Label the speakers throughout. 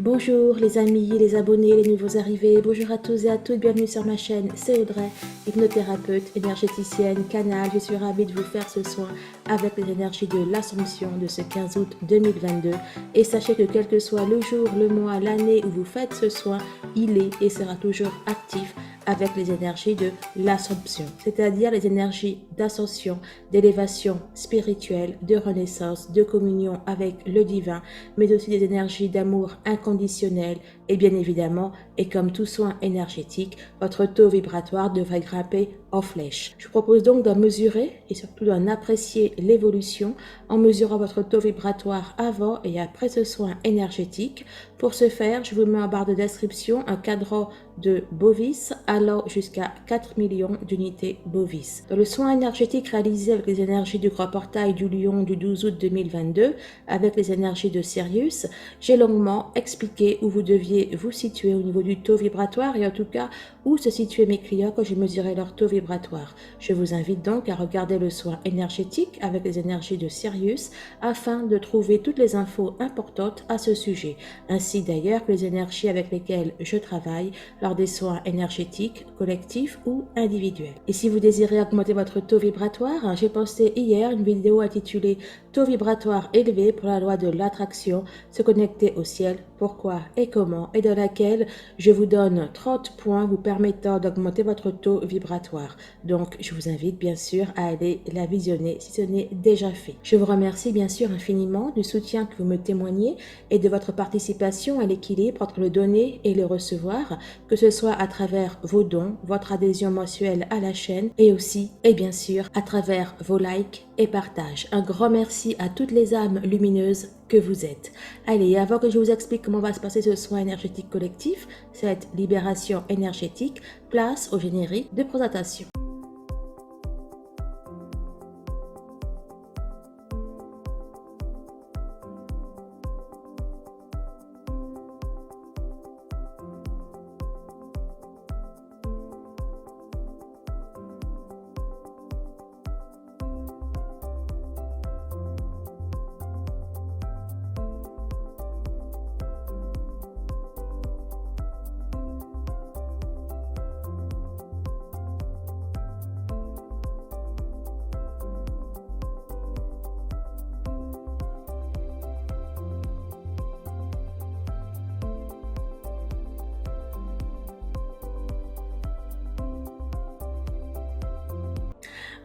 Speaker 1: Bonjour les amis, les abonnés, les nouveaux arrivés, bonjour à tous et à toutes, bienvenue sur ma chaîne, c'est Audrey, hypnothérapeute, énergéticienne, canal, je suis ravie de vous faire ce soin avec les énergies de l'Assomption de ce 15 août 2022 et sachez que quel que soit le jour, le mois, l'année où vous faites ce soin, il est et sera toujours actif avec les énergies de l'Assomption, c'est-à-dire les énergies d'ascension, d'élévation spirituelle, de renaissance, de communion avec le divin, mais aussi des énergies d'amour inconditionnel et bien évidemment, et comme tout soin énergétique, votre taux vibratoire devrait grimper en flèche. Je vous propose donc d'en mesurer et surtout d'en apprécier l'évolution en mesurant votre taux vibratoire avant et après ce soin énergétique. Pour ce faire, je vous mets en barre de description un cadran de Bovis allant jusqu'à 4 millions d'unités Bovis. Dans le soin énergétique réalisé avec les énergies du Grand Portail du Lion du 12 août 2022, avec les énergies de Sirius, j'ai longuement expliqué où vous deviez vous situer au niveau du taux vibratoire et en tout cas où se situaient mes clients quand j'ai mesuré leur taux vibratoire. Je vous invite donc à regarder le soin énergétique avec les énergies de Sirius afin de trouver toutes les infos importantes à ce sujet, ainsi d'ailleurs que les énergies avec lesquelles je travaille lors des soins énergétiques, collectifs ou individuels. Et si vous désirez augmenter votre taux vibratoire, j'ai posté hier une vidéo intitulée Taux vibratoire élevé pour la loi de l'attraction, se connecter au ciel, pourquoi et comment, et dans laquelle je vous donne 30 points vous permettant d'augmenter votre taux vibratoire. Donc, je vous invite bien sûr à aller la visionner si ce n'est déjà fait. Je vous remercie bien sûr infiniment du soutien que vous me témoignez et de votre participation à l'équilibre entre le donner et le recevoir, que ce soit à travers vos dons, votre adhésion mensuelle à la chaîne et aussi, et bien sûr, à travers vos likes et partages. Un grand merci à toutes les âmes lumineuses que vous êtes. Allez, avant que je vous explique comment va se passer ce soin énergétique collectif, cette libération énergétique, place au générique de présentation.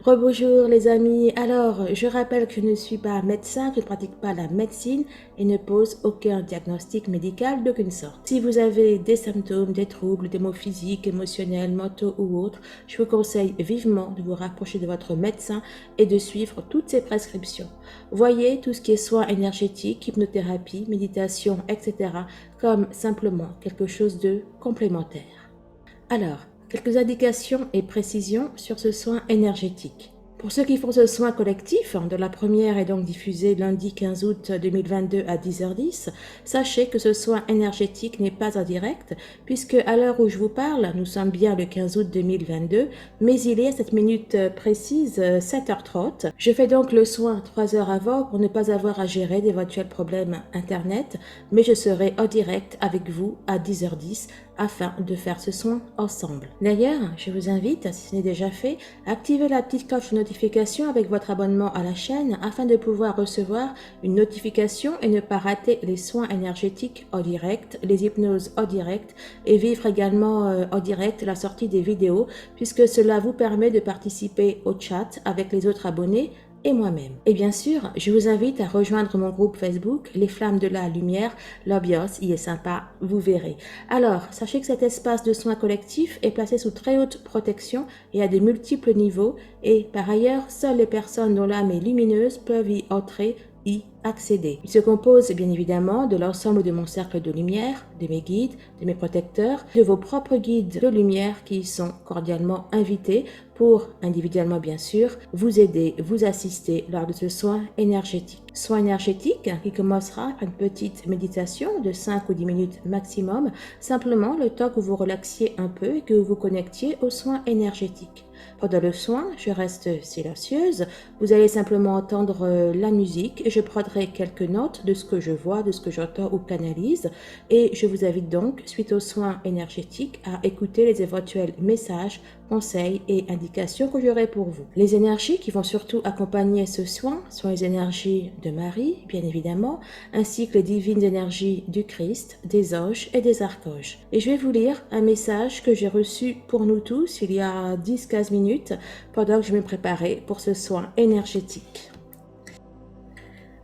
Speaker 1: Rebonjour les amis, alors je rappelle que je ne suis pas médecin, que je ne pratique pas la médecine et ne pose aucun diagnostic médical d'aucune sorte. Si vous avez des symptômes, des troubles, des maux physiques, émotionnels, mentaux ou autres, je vous conseille vivement de vous rapprocher de votre médecin et de suivre toutes ses prescriptions. Voyez tout ce qui est soins énergétiques, hypnothérapie, méditation, etc. comme simplement quelque chose de complémentaire. Alors, quelques indications et précisions sur ce soin énergétique. Pour ceux qui font ce soin collectif, de la première est donc diffusée lundi 15 août 2022 à 10h10, sachez que ce soin énergétique n'est pas en direct, puisque à l'heure où je vous parle, nous sommes bien le 15 août 2022, mais il est à cette minute précise 7h30. Je fais donc le soin 3 heures avant pour ne pas avoir à gérer d'éventuels problèmes internet, mais je serai en direct avec vous à 10h10 afin de faire ce soin ensemble. D'ailleurs, je vous invite, si ce n'est déjà fait, à activer la petite cloche de notification avec votre abonnement à la chaîne afin de pouvoir recevoir une notification et ne pas rater les soins énergétiques en direct, les hypnoses en direct et vivre également en direct la sortie des vidéos puisque cela vous permet de participer au chat avec les autres abonnés et moi-même. Et bien sûr, je vous invite à rejoindre mon groupe Facebook, Les Flammes de la Lumière. L'ambiance y est sympa, vous verrez. Alors, sachez que cet espace de soins collectifs est placé sous très haute protection et à de multiples niveaux. Et par ailleurs, seules les personnes dont l'âme est lumineuse peuvent y entrer, y accéder. Il se compose bien évidemment de l'ensemble de mon cercle de lumière, de mes guides, de mes protecteurs, de vos propres guides de lumière qui y sont cordialement invités pour, individuellement bien sûr, vous aider, vous assister lors de ce soin énergétique. Soin énergétique qui commencera par une petite méditation de 5 ou 10 minutes maximum, simplement le temps que vous relaxiez un peu et que vous vous connectiez au soin énergétique. Pendant le soin, je reste silencieuse. Vous allez simplement entendre la musique et je prendrai prendrai quelques notes de ce que je vois, de ce que j'entends ou canalise et je vous invite donc, suite aux soins énergétiques, à écouter les éventuels messages, conseils et indications que j'aurai pour vous. Les énergies qui vont surtout accompagner ce soin sont les énergies de Marie, bien évidemment, ainsi que les divines énergies du Christ, des anges et des archanges. Et je vais vous lire un message que j'ai reçu pour nous tous il y a 10-15 minutes pendant que je me préparais pour ce soin énergétique.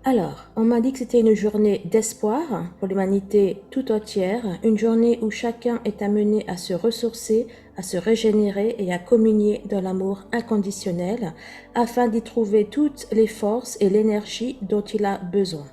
Speaker 1: Alors, on m'a dit que c'était une journée d'espoir pour l'humanité tout entière, une journée où chacun est amené à se ressourcer, à se régénérer et à communier dans l'amour inconditionnel afin d'y trouver toutes les forces et l'énergie dont il a besoin.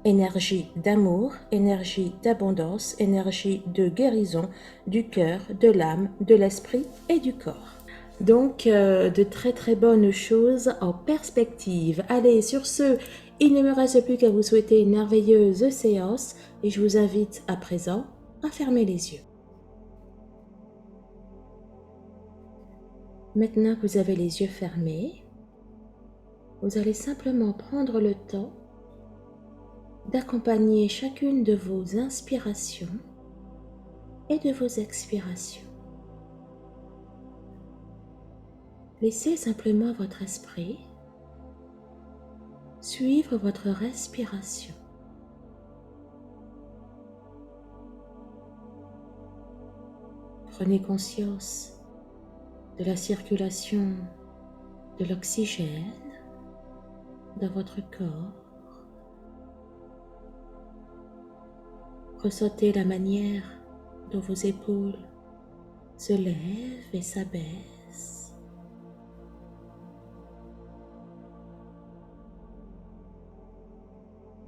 Speaker 1: Énergie d'amour, énergie d'abondance, énergie de guérison du cœur, de l'âme, de l'esprit et du corps. Donc, de très très bonnes choses en perspective. Allez, sur ce, il ne me reste plus qu'à vous souhaiter une merveilleuse séance et je vous invite à présent à fermer les yeux. Maintenant que vous avez les yeux fermés, vous allez simplement prendre le temps d'accompagner chacune de vos inspirations et de vos expirations. Laissez simplement votre esprit suivre votre respiration. Prenez conscience de la circulation de l'oxygène dans votre corps. Ressentez la manière dont vos épaules se lèvent et s'abaissent.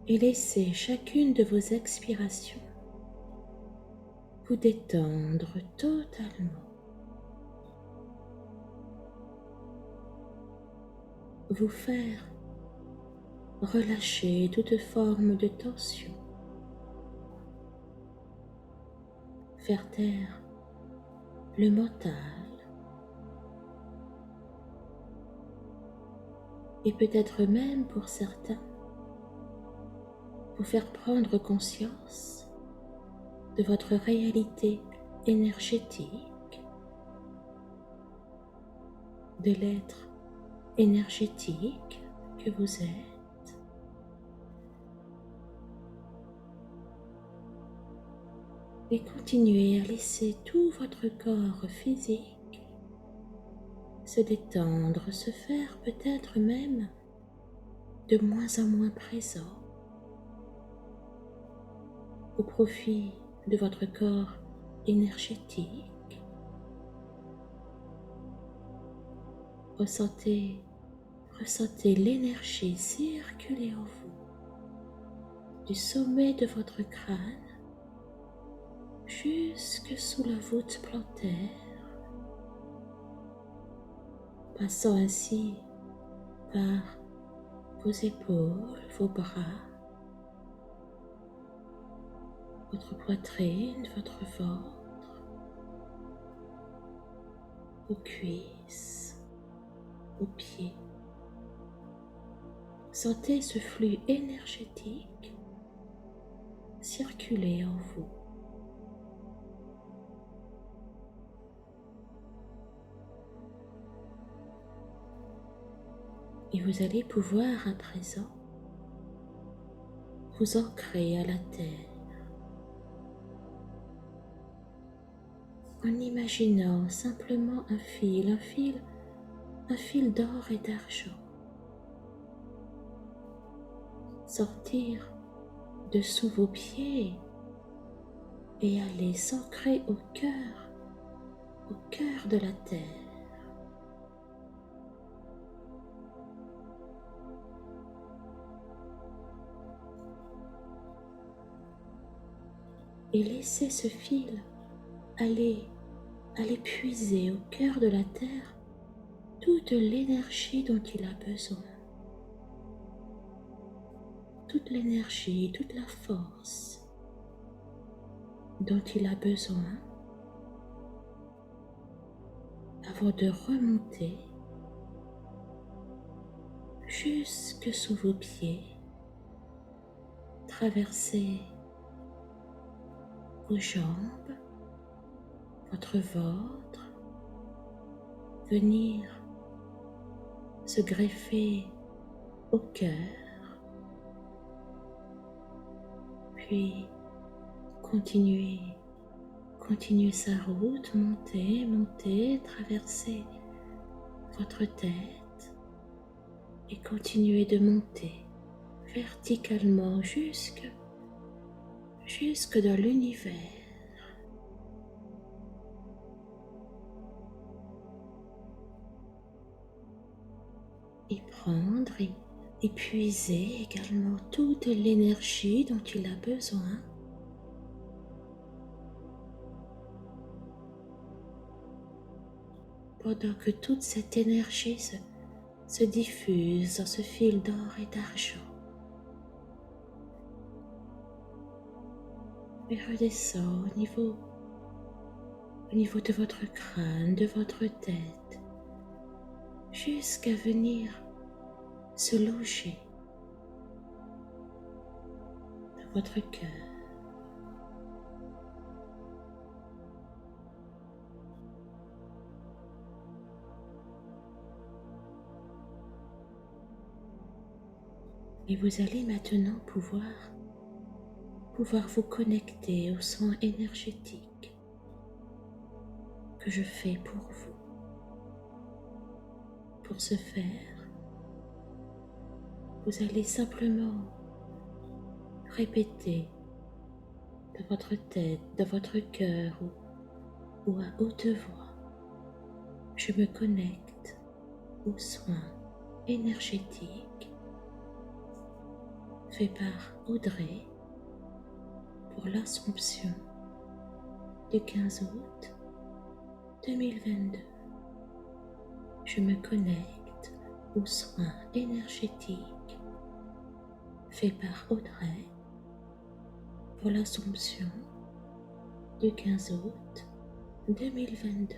Speaker 1: Et laissez chacune de vos expirations vous détendre totalement. Vous faire relâcher toute forme de tension. Faire taire le mental et peut-être même pour certains vous faire prendre conscience de votre réalité énergétique, de l'être énergétique que vous êtes. Et continuez à laisser tout votre corps physique se détendre, se faire peut-être même de moins en moins présent au profit de votre corps énergétique. Ressentez l'énergie circuler en vous, du sommet de votre crâne jusque sous la voûte plantaire, passant ainsi par vos épaules, vos bras, votre poitrine, votre ventre, vos cuisses, vos pieds. Sentez ce flux énergétique circuler en vous. Et vous allez pouvoir à présent vous ancrer à la terre en imaginant simplement un fil d'or et d'argent sortir de sous vos pieds et aller s'ancrer au cœur de la terre. Et laissez ce fil aller puiser au cœur de la terre toute l'énergie dont il a besoin. Toute l'énergie, toute la force dont il a besoin avant de remonter jusque sous vos pieds traverser vos jambes, votre ventre, venir se greffer au cœur, puis continuer sa route, monter, traverser votre tête et continuer de monter verticalement jusque dans l'univers. Y prendre, y puiser également toute l'énergie dont il a besoin. Pendant que toute cette énergie se diffuse dans ce fil d'or et d'argent. Et redescend au niveau de votre crâne, de votre tête, jusqu'à venir se loger dans votre cœur. Et vous allez maintenant pouvoir vous connecter au son énergétique que je fais pour vous. Pour ce faire, vous allez simplement répéter de votre tête, de votre cœur ou à haute voix. Je me connecte au soin énergétique fait par Audrey pour l'Assomption du 15 août 2022. Je me connecte au soin énergétique fait par Audrey pour l'Assomption du 15 août 2022.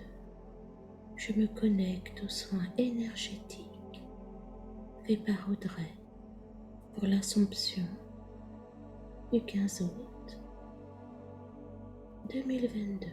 Speaker 1: Je me connecte au soin énergétique fait par Audrey pour l'Assomption du 15 août 2022.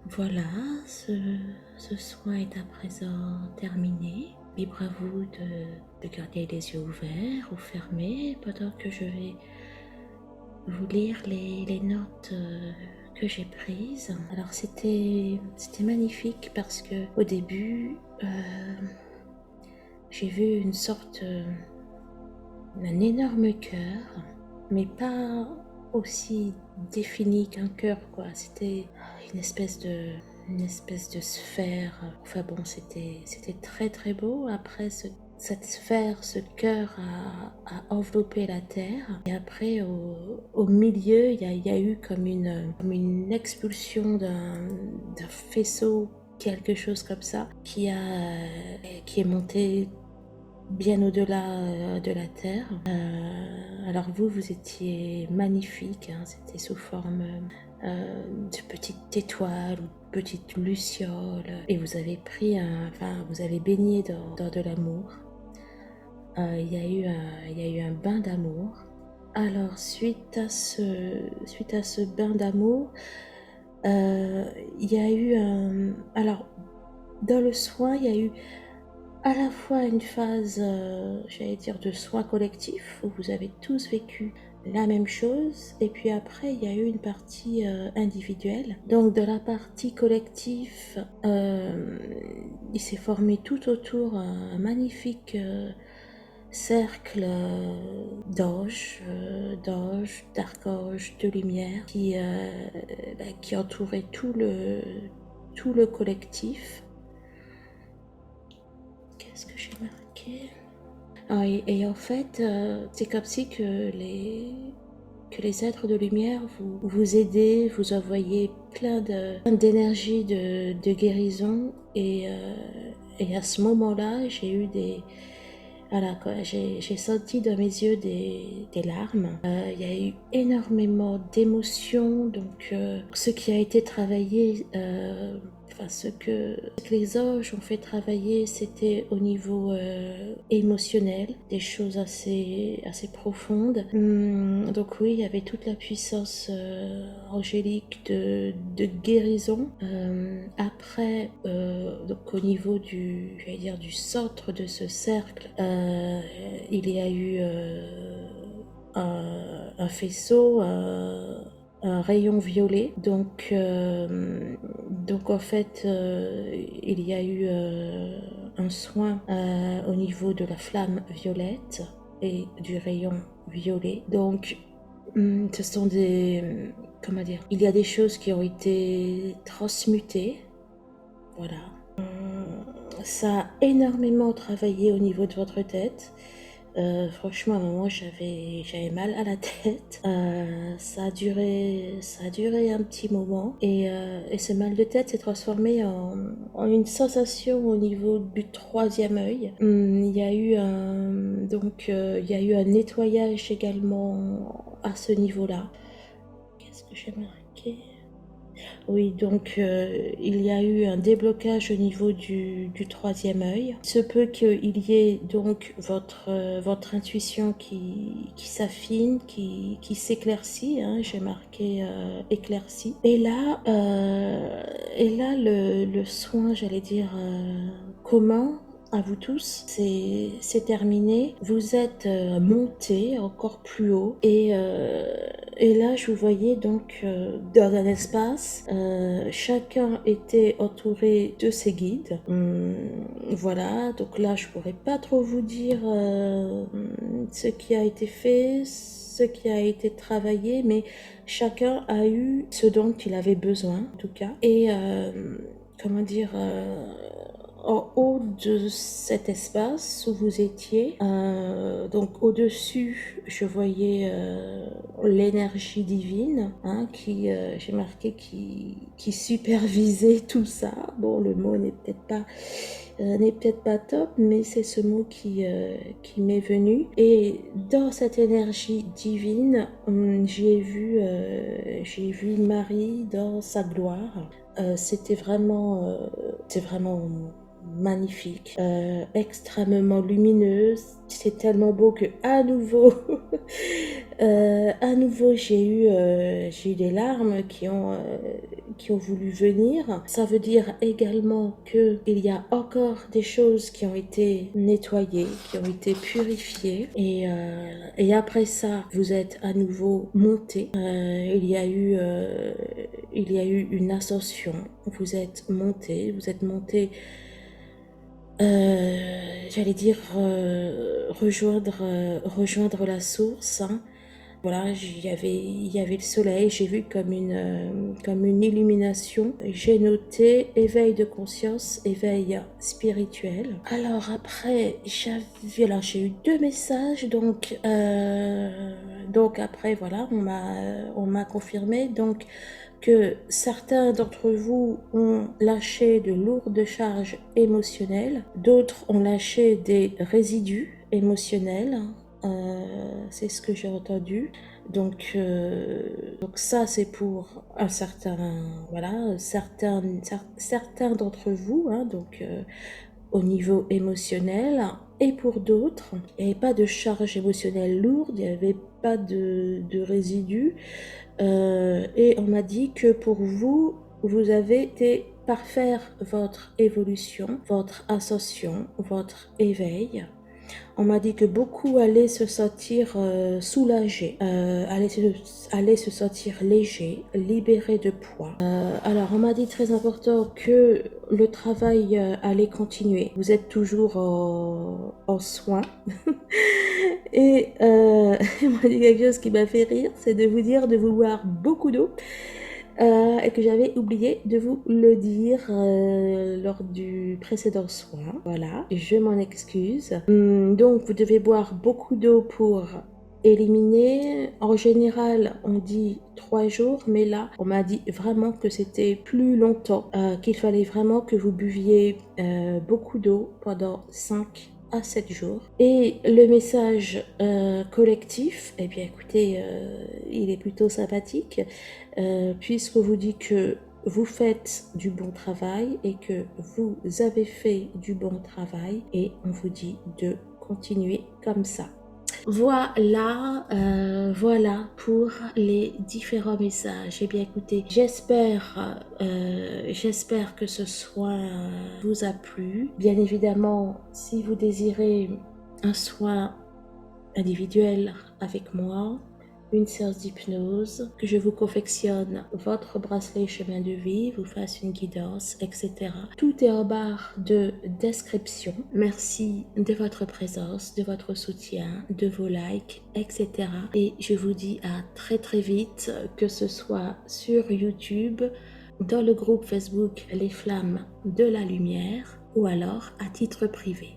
Speaker 1: Voilà, ce soin est à présent terminé. Libre à vous de garder les yeux ouverts ou fermés pendant que je vais vous lire les notes que j'ai prises. Alors c'était magnifique parce que au début j'ai vu une sorte un énorme cœur, mais pas aussi défini qu'un cœur quoi. C'était une espèce de sphère. Enfin bon, c'était très très beau. Après cette sphère, ce cœur a enveloppé la terre. Et après, au milieu, il y a eu comme une expulsion d'un faisceau, quelque chose comme ça, qui est monté bien au-delà de la terre. Alors vous étiez magnifique, hein, c'était sous forme de petite étoile ou de petite luciole, et vous avez vous avez baigné dans de l'amour. Il y a eu un bain d'amour. Alors suite à ce bain d'amour, il y a eu alors dans le soin, il y a eu à la fois une phase, j'allais dire, de soin collectif, où vous avez tous vécu la même chose, et puis après, il y a eu une partie individuelle. Donc, de la partie collective, il s'est formé tout autour un magnifique cercle d'archanges, de lumière, qui entourait tout le collectif. Qu'est-ce que j'ai marqué? Ah, et en fait, c'est comme si que les êtres de lumière vous aidaient, vous envoyaient plein d'énergie de guérison. Et à ce moment-là, j'ai eu voilà quoi, j'ai senti dans mes yeux des larmes. Il y a eu énormément d'émotions, donc ce qui a été travaillé, ce que les anges ont fait travailler, c'était au niveau émotionnel, des choses assez profondes. Donc oui, il y avait toute la puissance angélique de guérison. Après, donc au niveau j'allais dire, du centre de ce cercle, il y a eu un faisceau, un rayon violet. Donc en fait, il y a eu un soin au niveau de la flamme violette et du rayon violet. Donc ce sont comment dire, il y a des choses qui ont été transmutées. Voilà. Ça a énormément travaillé au niveau de votre tête. Franchement, à un moment, j'avais mal à la tête. Ça a duré un petit moment. Et ce mal de tête s'est transformé en une sensation au niveau du troisième œil. Il y a eu il y a eu un nettoyage également à ce niveau-là. Qu'est-ce que j'ai marqué? Oui, donc il y a eu un déblocage au niveau du troisième œil. Il se peut qu'il y ait donc votre intuition qui s'affine, qui s'éclaircit, hein, j'ai marqué éclairci. Et là le soin, j'allais dire, commun à vous tous, c'est terminé. Vous êtes montés encore plus haut, et là je vous voyais donc dans un espace. Chacun était entouré de ses guides. Voilà, donc là je pourrais pas trop vous dire ce qui a été fait, ce qui a été travaillé, mais chacun a eu ce dont il avait besoin en tout cas. Et comment dire, en haut de cet espace où vous étiez, donc au-dessus, je voyais l'énergie divine, hein, j'ai marqué qui supervisait tout ça. Bon, le mot n'est peut-être pas top, mais c'est ce mot qui m'est venu. Et dans cette énergie divine, j'ai vu Marie dans sa gloire. C'est vraiment magnifique, extrêmement lumineuse. C'est tellement beau que à nouveau, j'ai eu des larmes qui ont voulu venir. Ça veut dire également que il y a encore des choses qui ont été nettoyées, qui ont été purifiées. Et après ça, vous êtes à nouveau monté. Il y a eu une ascension. Vous êtes monté. J'allais dire rejoindre la source, hein. Voilà, il y avait le soleil, j'ai vu comme une illumination. J'ai noté éveil de conscience, éveil spirituel. Alors après, j'ai eu deux messages, donc après, voilà, on m'a confirmé donc que certains d'entre vous ont lâché de lourdes charges émotionnelles, d'autres ont lâché des résidus émotionnels. C'est ce que j'ai entendu. Donc ça, c'est pour un certain, voilà, certains d'entre vous, hein, au niveau émotionnel. Et pour d'autres, il n'y avait pas de charge émotionnelle lourde, il n'y avait pas de résidus. Et on m'a dit que pour vous, vous avez été parfaire votre évolution, votre ascension, votre éveil. On m'a dit que beaucoup allaient se sentir soulagés, allaient se sentir légers, libérés de poids. Alors, on m'a dit très important que le travail allait continuer. Vous êtes toujours en soins. Et on m'a dit quelque chose qui m'a fait rire, c'est de vous dire de vous boire beaucoup d'eau. Et que j'avais oublié de vous le dire lors du précédent soin. Voilà, je m'en excuse. Donc, vous devez boire beaucoup d'eau pour éliminer. En général, on dit 3 jours, mais là, on m'a dit vraiment que c'était plus longtemps, qu'il fallait vraiment que vous buviez beaucoup d'eau pendant 5 à 7 jours. Et le message collectif, eh bien écoutez, il est plutôt sympathique, puisqu'on vous dit que vous faites du bon travail et que vous avez fait du bon travail, et on vous dit de continuer comme ça. Voilà, voilà pour les différents messages. Eh bien, écoutez, j'espère que ce soin vous a plu. Bien évidemment, si vous désirez un soin individuel avec moi, une séance d'hypnose, que je vous confectionne votre bracelet chemin de vie, vous fasse une guidance, etc. Tout est en barre de description. Merci de votre présence, de votre soutien, de vos likes, etc. Et je vous dis à très très vite, que ce soit sur YouTube, dans le groupe Facebook Les Flammes de la Lumière, ou alors à titre privé.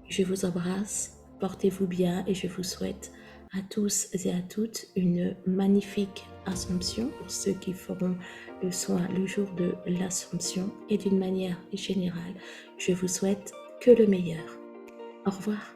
Speaker 1: Je vous embrasse, portez-vous bien et je vous souhaite à tous et à toutes une magnifique Assomption pour ceux qui feront le soin le jour de l'Assomption, et d'une manière générale, je vous souhaite que le meilleur. Au revoir.